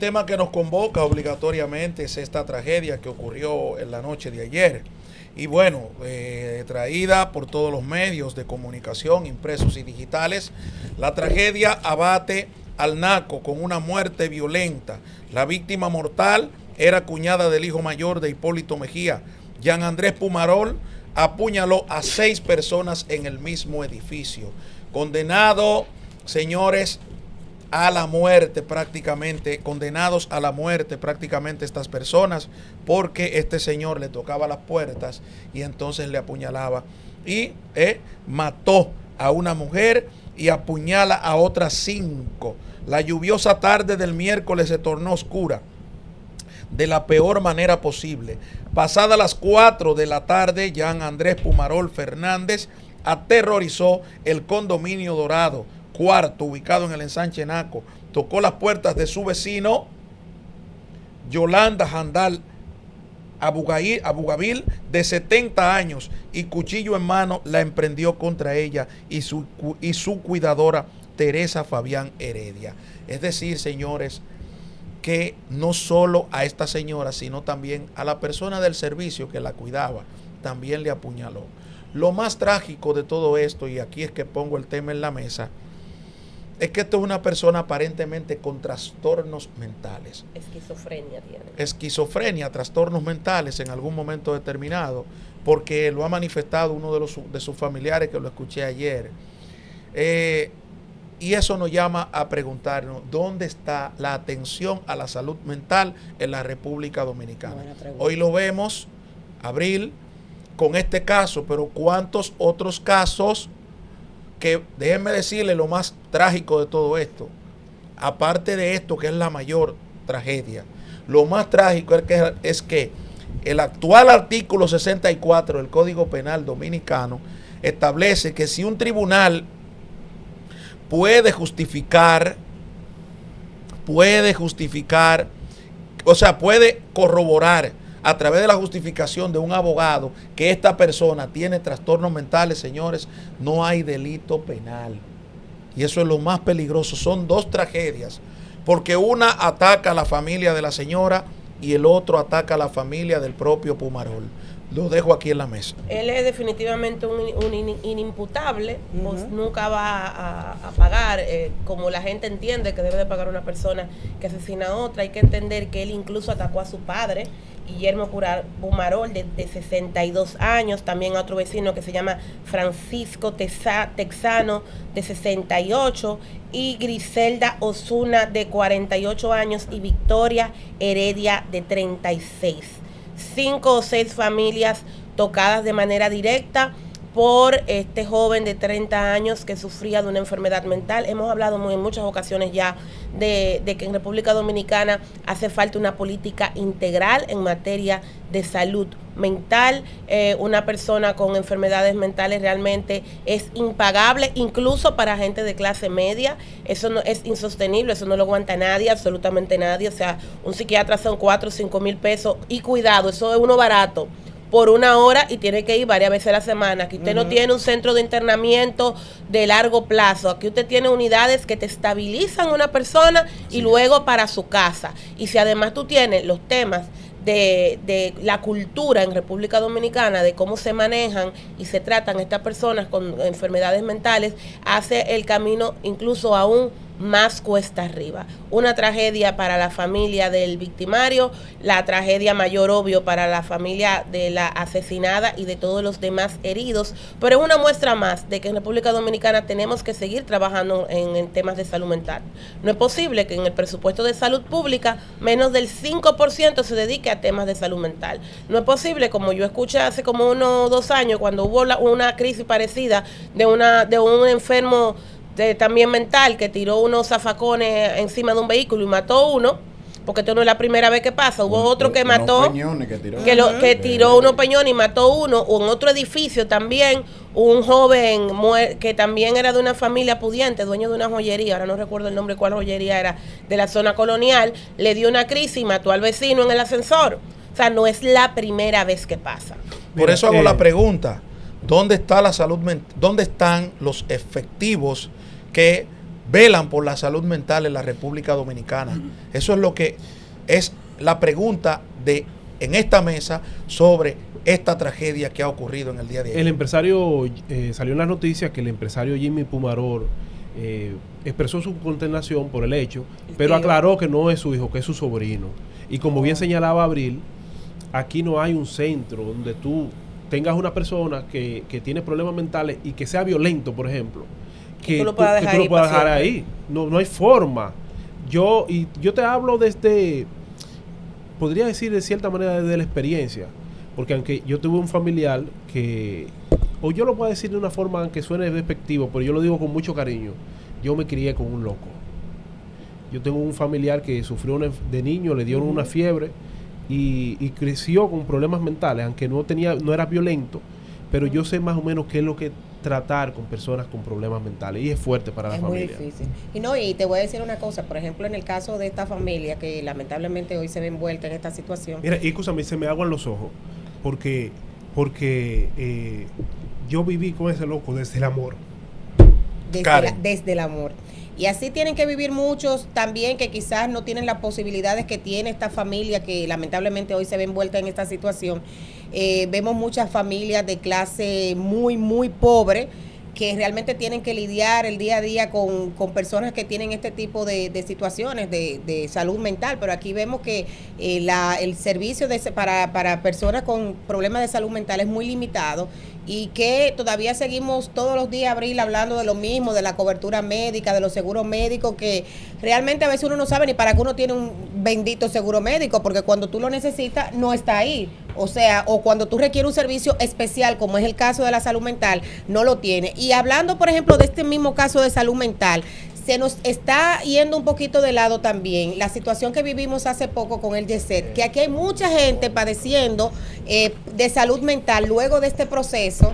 tema que nos convoca obligatoriamente es esta tragedia que ocurrió en la noche de ayer. Y bueno, traída por todos los medios de comunicación, impresos y digitales, la tragedia abate al naco con una muerte violenta. La víctima mortal era cuñada del hijo mayor de Hipólito Mejía. Jean Andrés Pumarol apuñaló a 6 personas en el mismo edificio. Condenado, señores, a la muerte prácticamente, condenados a la muerte prácticamente estas personas, porque este señor le tocaba las puertas y entonces le apuñalaba y mató a una mujer y apuñala a otras 5. La lluviosa tarde del miércoles se tornó oscura de la peor manera posible. Pasadas las 4 de la tarde, Jean Andrés Pumarol Fernández aterrorizó el condominio Dorado Cuarto, ubicado en el ensanche Naco. Tocó las puertas de su vecino, Yolanda Jandal Abugavil, de 70 años, y cuchillo en mano la emprendió contra ella y su cuidadora, Teresa Fabián Heredia. Es decir, señores, que no solo a esta señora, sino también a la persona del servicio que la cuidaba, también le apuñaló. Lo más trágico de todo esto, y aquí es que pongo el tema en la mesa, es que esto es una persona aparentemente con trastornos mentales. Esquizofrenia tiene. Esquizofrenia, trastornos mentales en algún momento determinado, porque lo ha manifestado uno de sus familiares, que lo escuché ayer. Y eso nos llama a preguntarnos, ¿dónde está la atención a la salud mental en la República Dominicana? Hoy lo vemos, Abril, con este caso, pero ¿cuántos otros casos? Que déjenme decirle lo más trágico de todo esto, aparte de esto que es la mayor tragedia, lo más trágico es que el actual artículo 64 del Código Penal Dominicano establece que si un tribunal puede justificar, o sea, puede corroborar a través de la justificación de un abogado que esta persona tiene trastornos mentales, señores, no hay delito penal. Y eso es lo más peligroso. Son 2 tragedias, porque una ataca a la familia de la señora y el otro ataca a la familia del propio Pumarol. Lo dejo aquí en la mesa. Él es definitivamente un inimputable, pues nunca va a pagar, como la gente entiende que debe de pagar una persona que asesina a otra. Hay que entender que él incluso atacó a su padre, Guillermo Pumarol, de 62 años, también a otro vecino que se llama Francisco Texano, de 68, y Griselda Osuna, de 48 años, y Victoria Heredia, de 36. 5 o 6 familias tocadas de manera directa por este joven de 30 años que sufría de una enfermedad mental. Hemos hablado en muchas ocasiones ya de que en República Dominicana hace falta una política integral en materia de salud mental. Una persona con enfermedades mentales realmente es impagable, incluso para gente de clase media. Eso no es insostenible, eso no lo aguanta nadie, absolutamente nadie. O sea, un psiquiatra son 4 o 5 mil pesos, y cuidado, eso es uno barato, por 1 hora, y tiene que ir varias veces a la semana. Aquí usted no tiene un centro de internamiento de largo plazo. Aquí usted tiene unidades que te estabilizan una persona y luego para su casa. Y si además tú tienes los temas de la cultura en República Dominicana, de cómo se manejan y se tratan estas personas con enfermedades mentales, hace el camino incluso aún más cuesta arriba. Una tragedia para la familia del victimario, la tragedia mayor, obvio, para la familia de la asesinada y de todos los demás heridos, pero es una muestra más de que en República Dominicana tenemos que seguir trabajando en temas de salud mental. No es posible que en el presupuesto de salud pública menos del 5% se dedique a temas de salud mental. No es posible, como yo escuché hace como 1 o 2 años, cuando hubo una crisis parecida de un enfermo también mental, que tiró unos zafacones encima de un vehículo y mató uno, porque esto no es la primera vez que pasa. Hubo otro que mató, que tiró unos peñones y mató uno, o en otro edificio también, un joven que también era de una familia pudiente, dueño de una joyería, ahora no recuerdo el nombre cuál joyería era, de la zona colonial, le dio una crisis y mató al vecino en el ascensor. O sea, no es la primera vez que pasa. Por eso hago la pregunta, ¿dónde está la salud mental? ¿Dónde están los efectivos que velan por la salud mental en la República Dominicana? Eso es lo que es la pregunta en esta mesa sobre esta tragedia que ha ocurrido en el día de hoy. El empresario, salió en las noticias que el empresario Jimmy Pumaror expresó su consternación por el hecho, pero aclaró que no es su hijo, que es su sobrino. Y como bien señalaba Abril, aquí no hay un centro donde tú tengas una persona que tiene problemas mentales y que sea violento, por ejemplo, que tú lo puedas dejar ahí. No hay forma. Yo te hablo desde, podría decir de cierta manera desde la experiencia, porque aunque yo tuve un familiar que, o yo lo puedo decir de una forma aunque suene despectivo, pero yo lo digo con mucho cariño, yo me crié con un loco. Yo tengo un familiar que sufrió de niño, le dieron una fiebre y creció con problemas mentales, aunque no era violento, pero yo sé más o menos qué es lo que tratar con personas con problemas mentales, y es fuerte para la familia. Es muy difícil. Y te voy a decir una cosa, por ejemplo, en el caso de esta familia que lamentablemente hoy se ve envuelta en esta situación. Mira, y escúchame, se me aguan los ojos, porque yo viví con ese loco desde el amor. Desde el amor. Y así tienen que vivir muchos también que quizás no tienen las posibilidades que tiene esta familia que lamentablemente hoy se ve envuelta en esta situación. Vemos muchas familias de clase muy, muy pobre que realmente tienen que lidiar el día a día con personas que tienen este tipo de situaciones de salud mental, pero aquí vemos que el servicio para personas con problemas de salud mental es muy limitado y que todavía seguimos todos los días, Abril, hablando de lo mismo, de la cobertura médica, de los seguros médicos, que realmente a veces uno no sabe ni para qué uno tiene un bendito seguro médico, porque cuando tú lo necesitas no está ahí. O sea, o cuando tú requieres un servicio especial, como es el caso de la salud mental, no lo tiene. Y hablando, por ejemplo, de este mismo caso de salud mental, se nos está yendo un poquito de lado también la situación que vivimos hace poco con el YESET, que aquí hay mucha gente padeciendo de salud mental luego de este proceso,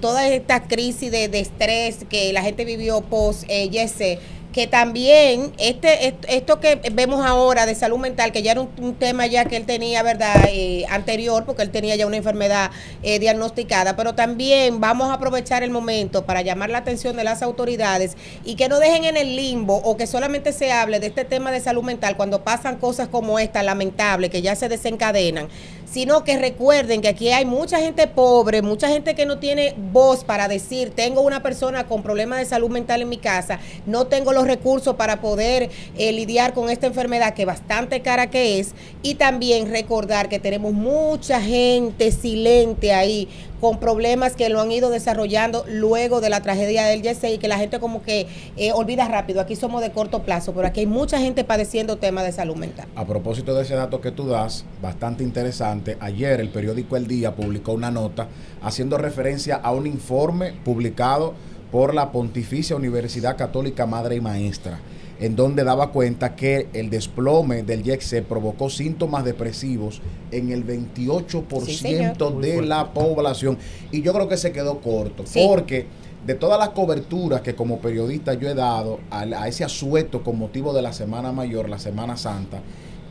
toda esta crisis de estrés que la gente vivió post YESET, que también esto que vemos ahora de salud mental, que ya era un tema ya que él tenía, ¿verdad?, anterior, porque él tenía ya una enfermedad diagnosticada, pero también vamos a aprovechar el momento para llamar la atención de las autoridades y que no dejen en el limbo o que solamente se hable de este tema de salud mental cuando pasan cosas como esta, lamentable, que ya se desencadenan, sino que recuerden que aquí hay mucha gente pobre, mucha gente que no tiene voz para decir, tengo una persona con problemas de salud mental en mi casa, no tengo los recursos para poder lidiar con esta enfermedad que bastante cara que es, y también recordar que tenemos mucha gente silente ahí con problemas que lo han ido desarrollando luego de la tragedia del YESET y que la gente como que olvida rápido. Aquí somos de corto plazo, pero aquí hay mucha gente padeciendo temas de salud mental. A propósito de ese dato que tú das, bastante interesante, ayer el periódico El Día publicó una nota haciendo referencia a un informe publicado por la Pontificia Universidad Católica Madre y Maestra, en donde daba cuenta que el desplome del YESET provocó síntomas depresivos en el 28% de la población. Y yo creo que se quedó corto, porque de todas las coberturas que como periodista yo he dado a ese asueto con motivo de la Semana Mayor, la Semana Santa,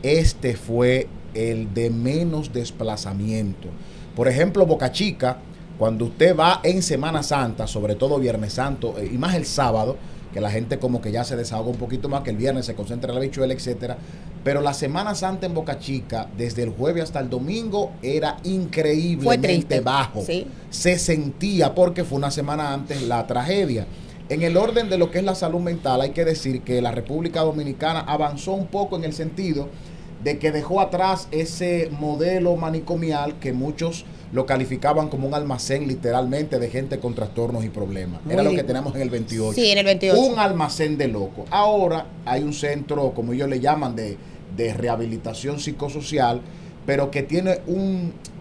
este fue el de menos desplazamiento. Por ejemplo, Boca Chica, cuando usted va en Semana Santa, sobre todo Viernes Santo y más el sábado, que la gente como que ya se desahoga un poquito más, que el viernes se concentra en la bichuela, etcétera. Pero la Semana Santa en Boca Chica, desde el jueves hasta el domingo, era increíblemente bajo. Sí. Se sentía porque fue una semana antes la tragedia. En el orden de lo que es la salud mental, hay que decir que la República Dominicana avanzó un poco en el sentido de que dejó atrás ese modelo manicomial que muchos lo calificaban como un almacén literalmente de gente con trastornos y problemas. Era lo que tenemos en el 28. Sí, en el 28. Un almacén de locos. Ahora hay un centro, como ellos le llaman, de rehabilitación psicosocial, pero que tiene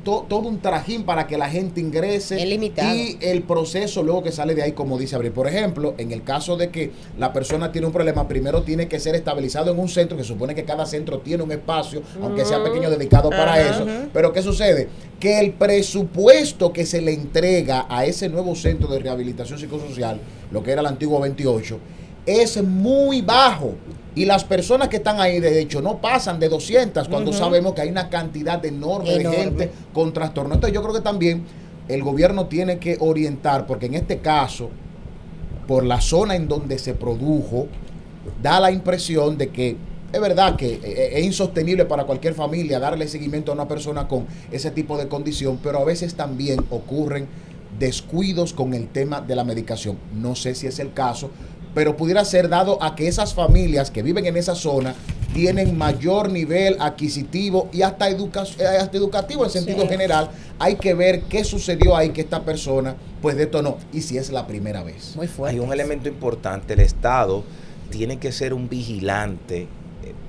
todo un trajín para que la gente ingrese. Es limitado. Y el proceso luego que sale de ahí, como dice Abril. Por ejemplo, en el caso de que la persona tiene un problema, primero tiene que ser estabilizado en un centro, que supone que cada centro tiene un espacio, aunque sea pequeño, dedicado para eso. Pero ¿qué sucede? Que el presupuesto que se le entrega a ese nuevo centro de rehabilitación psicosocial, lo que era el antiguo 28, es muy bajo. Y las personas que están ahí, de hecho, no pasan de 200 cuando sabemos que hay una cantidad enorme de gente con trastorno. Entonces yo creo que también el gobierno tiene que orientar, porque en este caso por la zona en donde se produjo, da la impresión de que es verdad que es insostenible para cualquier familia darle seguimiento a una persona con ese tipo de condición, pero a veces también ocurren descuidos con el tema de la medicación. No sé si es el caso, pero pudiera ser dado a que esas familias que viven en esa zona tienen mayor nivel adquisitivo y hasta educativo en sentido general. Hay que ver qué sucedió ahí que esta persona pues detonó y si es la primera vez. Muy fuerte. Hay un elemento importante, el Estado tiene que ser un vigilante,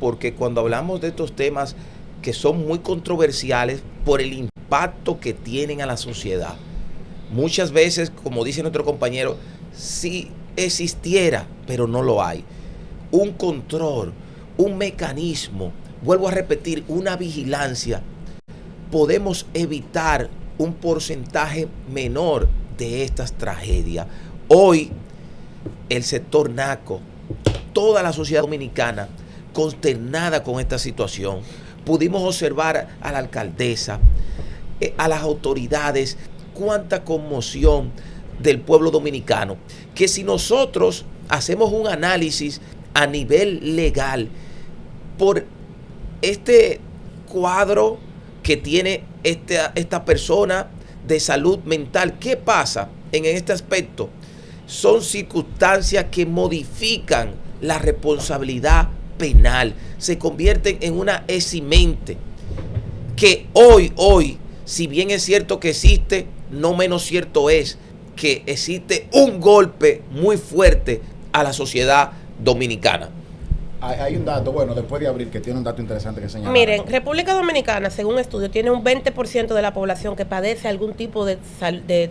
porque cuando hablamos de estos temas que son muy controversiales por el impacto que tienen a la sociedad, muchas veces, como dice nuestro compañero, si existiera, pero no lo hay, un control, un mecanismo, vuelvo a repetir, una vigilancia, podemos evitar un porcentaje menor de estas tragedias. Hoy, el sector naco, toda la sociedad dominicana, consternada con esta situación, pudimos observar a la alcaldesa, a las autoridades, cuánta conmoción del pueblo dominicano, que si nosotros hacemos un análisis a nivel legal por este cuadro que tiene esta persona de salud mental, ¿qué pasa en este aspecto? Son circunstancias que modifican la responsabilidad penal, se convierten en una eximente que hoy, si bien es cierto que existe, no menos cierto es que existe un golpe muy fuerte a la sociedad dominicana. Hay un dato, bueno, después de abril, que tiene un dato interesante que señalar. Miren, República Dominicana, según un estudio, tiene un 20% de la población que padece algún tipo de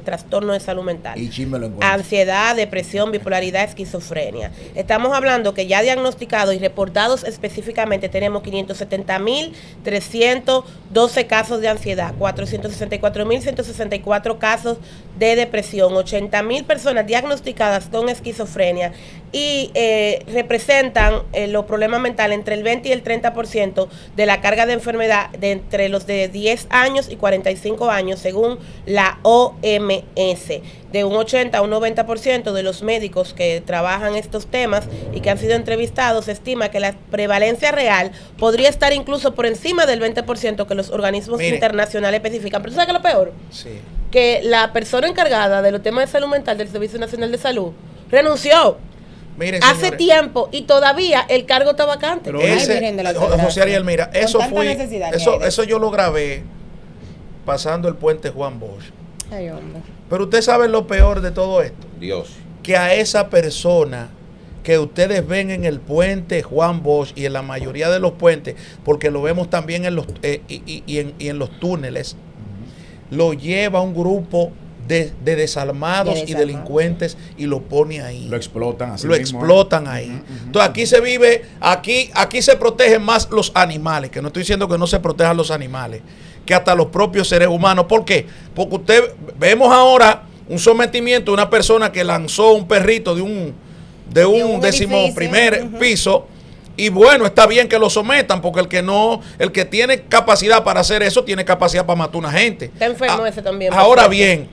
trastorno de salud mental. Y chisme lo encuentro. Ansiedad, depresión, bipolaridad, esquizofrenia. Estamos hablando que ya diagnosticados y reportados específicamente tenemos 570.312 casos de ansiedad, 464.164 casos de depresión, 80.000 personas diagnosticadas con esquizofrenia y representan los problemas mentales entre el 20 y el 30% de la carga de enfermedad de entre los de 10 años y 45 años, según la OMS. De un 80 a un 90% de los médicos que trabajan estos temas y que han sido entrevistados, se estima que la prevalencia real podría estar incluso por encima del 20% que los organismos internacionales especifican. Pero ¿tú sabes qué es lo peor? Sí. Que la persona encargada de los temas de salud mental del Servicio Nacional de Salud renunció. Miren, hace señores, tiempo y todavía el cargo está vacante. Pero José Ariel, mira, eso yo lo grabé pasando el puente Juan Bosch. Ay, hombre. Pero usted sabe lo peor de todo esto, Dios. que a esa persona que ustedes ven en el puente Juan Bosch y en la mayoría de los puentes, porque lo vemos también en los en los túneles, lo lleva un grupo de desalmados y delincuentes y lo pone ahí. Lo explotan así. Lo explotan ahí. Entonces aquí se vive, aquí se protegen más los animales, que no estoy diciendo que no se protejan los animales, que hasta los propios seres humanos. ¿Por qué? Porque vemos ahora un sometimiento de una persona que lanzó un perrito de un 11º piso. Y bueno, está bien que lo sometan, porque el que tiene capacidad para hacer eso, tiene capacidad para matar a una gente. Está enfermo ese también. Ahora bien,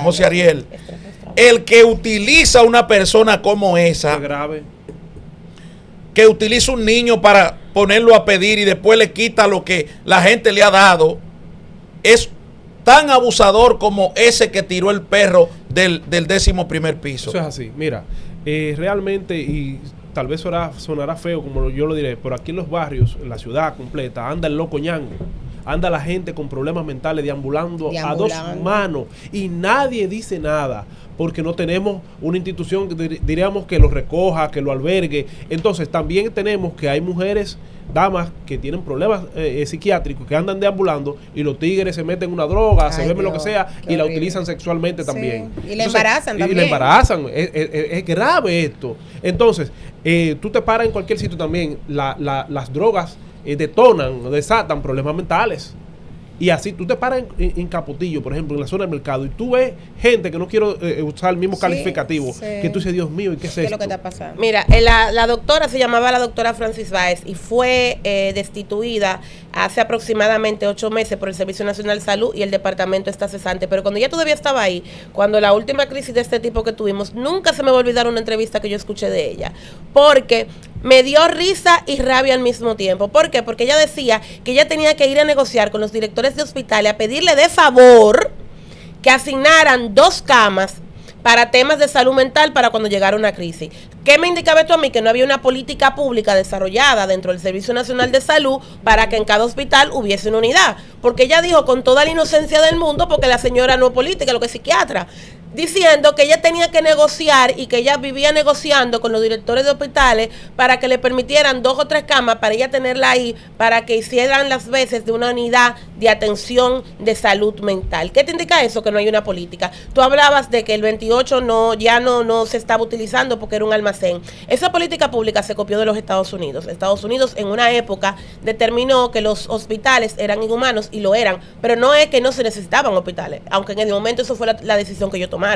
José Ariel, el que utiliza a una persona como esa, grave, que utiliza un niño para ponerlo a pedir y después le quita lo que la gente le ha dado, es tan abusador como ese que tiró el perro del 11º piso. Eso es así. Mira, realmente, y tal vez sonará feo como yo lo diré, pero aquí en los barrios, en la ciudad completa, anda el loco ñango, anda la gente con problemas mentales deambulando a dos manos y nadie dice nada porque no tenemos una institución que diríamos que lo recoja, que lo albergue. Entonces también tenemos que hay mujeres, damas que tienen problemas psiquiátricos, que andan deambulando y los tigres se meten una droga, se beben lo que sea y la utilizan sexualmente también. Y la embarazan también. Y la embarazan. Es grave esto. Entonces, tú te paras en cualquier sitio también, las drogas desatan problemas mentales. Y así tú te paras en Capotillo, por ejemplo, en la zona del mercado, y tú ves gente que no quiero usar el mismo calificativo, que tú dices, Dios mío, ¿y qué es esto? ¿Qué es lo que está pasando? Mira, la doctora se llamaba la doctora Francis Báez y fue destituida hace aproximadamente 8 meses por el Servicio Nacional de Salud y el departamento está cesante. Pero cuando ella todavía estaba ahí, cuando la última crisis de este tipo que tuvimos, nunca se me va a olvidar una entrevista que yo escuché de ella, porque me dio risa y rabia al mismo tiempo. ¿Por qué? Porque ella decía que ella tenía que ir a negociar con los directores de hospitales a pedirle de favor que asignaran 2 camas para temas de salud mental para cuando llegara una crisis. ¿Qué me indicaba esto a mí? Que no había una política pública desarrollada dentro del Servicio Nacional de Salud para que en cada hospital hubiese una unidad. Porque ella dijo con toda la inocencia del mundo, porque la señora no es política, lo que es psiquiatra, diciendo que ella tenía que negociar y que ella vivía negociando con los directores de hospitales para que le permitieran 2 o 3 camas para ella tenerla ahí, para que hicieran las veces de una unidad de atención de salud mental. ¿Qué te indica eso? Que no hay una política. Tú hablabas de que el 28 ya no se estaba utilizando porque era un almacén. Esa política pública se copió de los Estados Unidos. Estados Unidos en una época determinó que los hospitales eran inhumanos y lo eran, pero no es que no se necesitaban hospitales, aunque en el momento eso fue la decisión que ellos tomaron.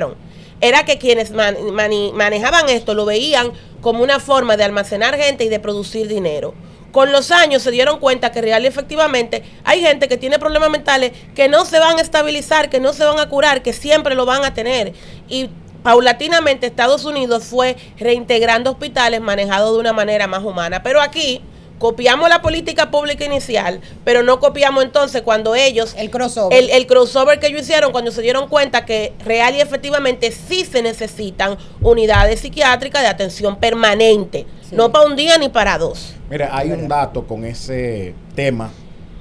Era que quienes manejaban esto lo veían como una forma de almacenar gente y de producir dinero. Con los años se dieron cuenta que real y efectivamente hay gente que tiene problemas mentales que no se van a estabilizar, que no se van a curar, que siempre lo van a tener. Y paulatinamente Estados Unidos fue reintegrando hospitales manejados de una manera más humana. Pero aquí copiamos la política pública inicial, pero no copiamos entonces cuando ellos... El crossover. El crossover que ellos hicieron cuando se dieron cuenta que real y efectivamente sí se necesitan unidades psiquiátricas de atención permanente, sí, no para un día ni para 2. Mira, hay un dato con ese tema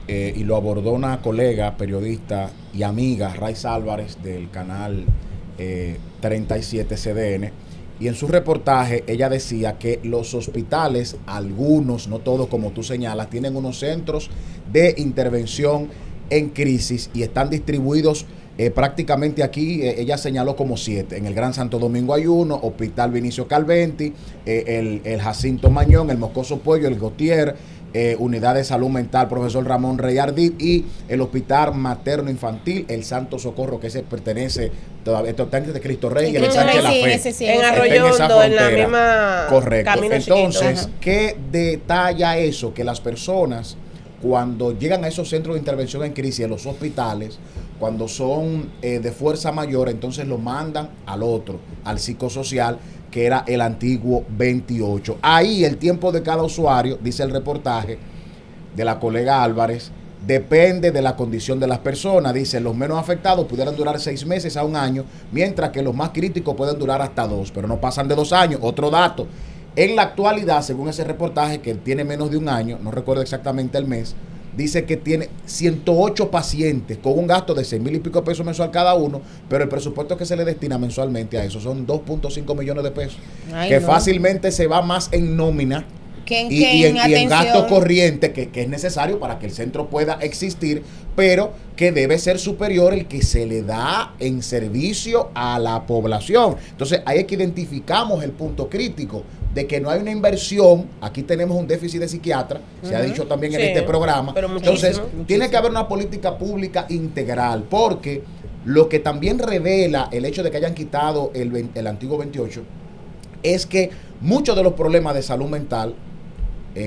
y lo abordó una colega, periodista y amiga, Raiza Álvarez, del canal 37 CDN. Y en su reportaje ella decía que los hospitales, algunos, no todos como tú señalas, tienen unos centros de intervención en crisis y están distribuidos prácticamente aquí, ella señaló como 7. En el Gran Santo Domingo hay uno, Hospital Vinicio Calventi, el Jacinto Mañón, el Moscoso Puello, el Gautier, Unidad de Salud Mental Profesor Ramón Rey Ardid y el Hospital Materno Infantil El Santo Socorro, que ese pertenece todavía, esto está de Cristo Rey y el Sánchez de la Fe, en Arroyondo, en la misma. Correcto. Camino Entonces, chiquito. ¿qué detalla eso? Que las personas, cuando llegan a esos centros de intervención en crisis, en los hospitales, cuando son de fuerza mayor, entonces lo mandan al otro, al psicosocial, que era el antiguo 28. Ahí el tiempo de cada usuario, dice el reportaje de la colega Álvarez, depende de la condición de las personas. Dice, los menos afectados pudieran durar 6 meses a 1 año, mientras que los más críticos pueden durar hasta 2, pero no pasan de 2 años. Otro dato, en la actualidad, según ese reportaje, que tiene menos de 1 año, no recuerdo exactamente el mes, dice que tiene 108 pacientes con un gasto de 6,000 y pico pesos mensual cada uno, pero el presupuesto que se le destina mensualmente a eso son 2.5 millones de pesos. Ay, que no, fácilmente se va más en nómina y en gasto corriente que es necesario para que el centro pueda existir, pero que debe ser superior el que se le da en servicio a la población. Entonces ahí es que identificamos el punto crítico de que no hay una inversión. Aquí tenemos un déficit de psiquiatras, se ha dicho también en este programa. Entonces tiene que haber una política pública integral, porque lo que también revela el hecho de que hayan quitado el antiguo 28 es que muchos de los problemas de salud mental,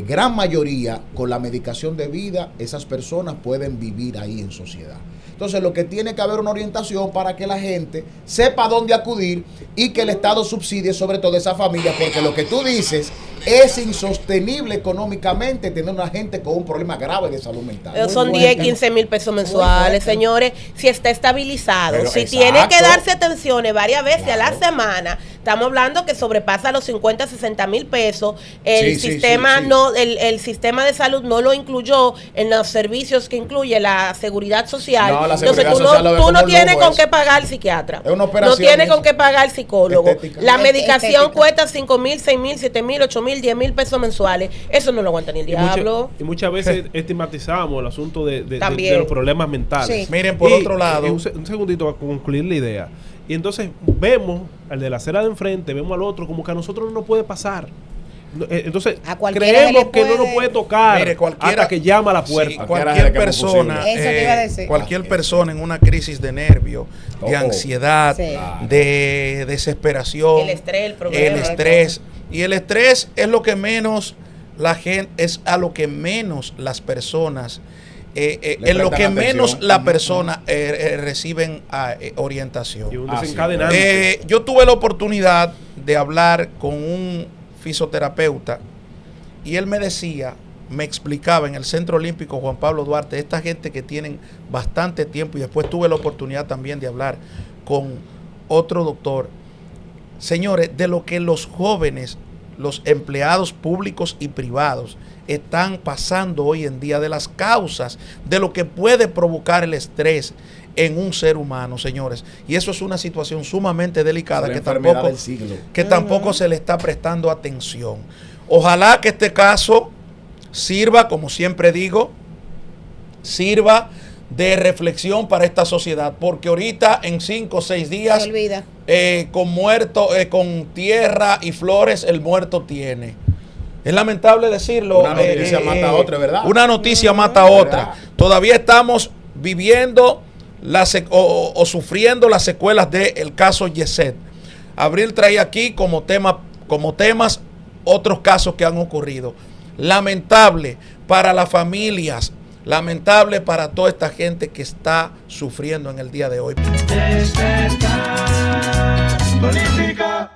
gran mayoría, con la medicación debida, esas personas pueden vivir ahí en sociedad. Entonces lo que tiene que haber una orientación para que la gente sepa dónde acudir y que el Estado subsidie sobre todo esa familia, porque lo que tú dices es insostenible económicamente tener una gente con un problema grave de salud mental. Pero son 10, 15 mil pesos mensuales, señores, si está estabilizado. Pero, si exacto, tiene que darse atenciones varias veces a la semana, estamos hablando que sobrepasa los 50, 60 mil pesos. El sistema el sistema de salud no lo incluyó en los servicios que incluye la seguridad social. No, la entonces seguridad tú no tienes con qué pagar el psiquiatra. Es una operación, no tienes con qué pagar el psicólogo. Estética. La medicación cuesta 5 mil, 6 mil, 7 mil, 8 mil, 10 mil pesos mensuales. Eso no lo aguanta ni el diablo. Y muchas veces estigmatizamos el asunto de los problemas mentales. Sí. Miren, por otro lado, un segundito para concluir la idea. Y entonces vemos al de la acera de enfrente, vemos al otro como que a nosotros no nos puede pasar. Entonces, A cualquiera creemos se que le no nos puede- puede tocar Mire, hasta que llama a la puerta. Sí, Cualquiera cualquier que es persona, posible. Eso te iba a decir. cualquier persona en una crisis de nervio, de ansiedad, Sí. de desesperación, El estrés, el problema. el estrés. Y el estrés es lo que menos la gente, es a lo que menos las personas, en lo que prestan menos atención. la persona reciben orientación. Y un Ah, sí. desencadenante. Yo tuve la oportunidad de hablar con un fisioterapeuta y él me decía, me explicaba en el Centro Olímpico Juan Pablo Duarte, esta gente que tienen bastante tiempo, y después tuve la oportunidad también de hablar con otro doctor. Señores, de lo que los jóvenes, los empleados públicos y privados están pasando hoy en día, de las causas, de lo que puede provocar el estrés en un ser humano, señores. Y eso es una situación sumamente delicada La que enfermedad tampoco, del siglo. que tampoco se le está prestando atención. Ojalá que este caso sirva, como siempre digo, sirva de reflexión para esta sociedad, porque ahorita en 5 o 6 días Se olvida. con muerto, con tierra y flores, el muerto tiene. Es lamentable decirlo. Una noticia mata a otra, ¿verdad? Una noticia mata a otra. ¿Verdad? Todavía estamos viviendo o sufriendo las secuelas del caso Yeset. Abril trae aquí como temas otros casos que han ocurrido. Lamentable para las familias, lamentable para toda esta gente que está sufriendo en el día de hoy. Despertar política.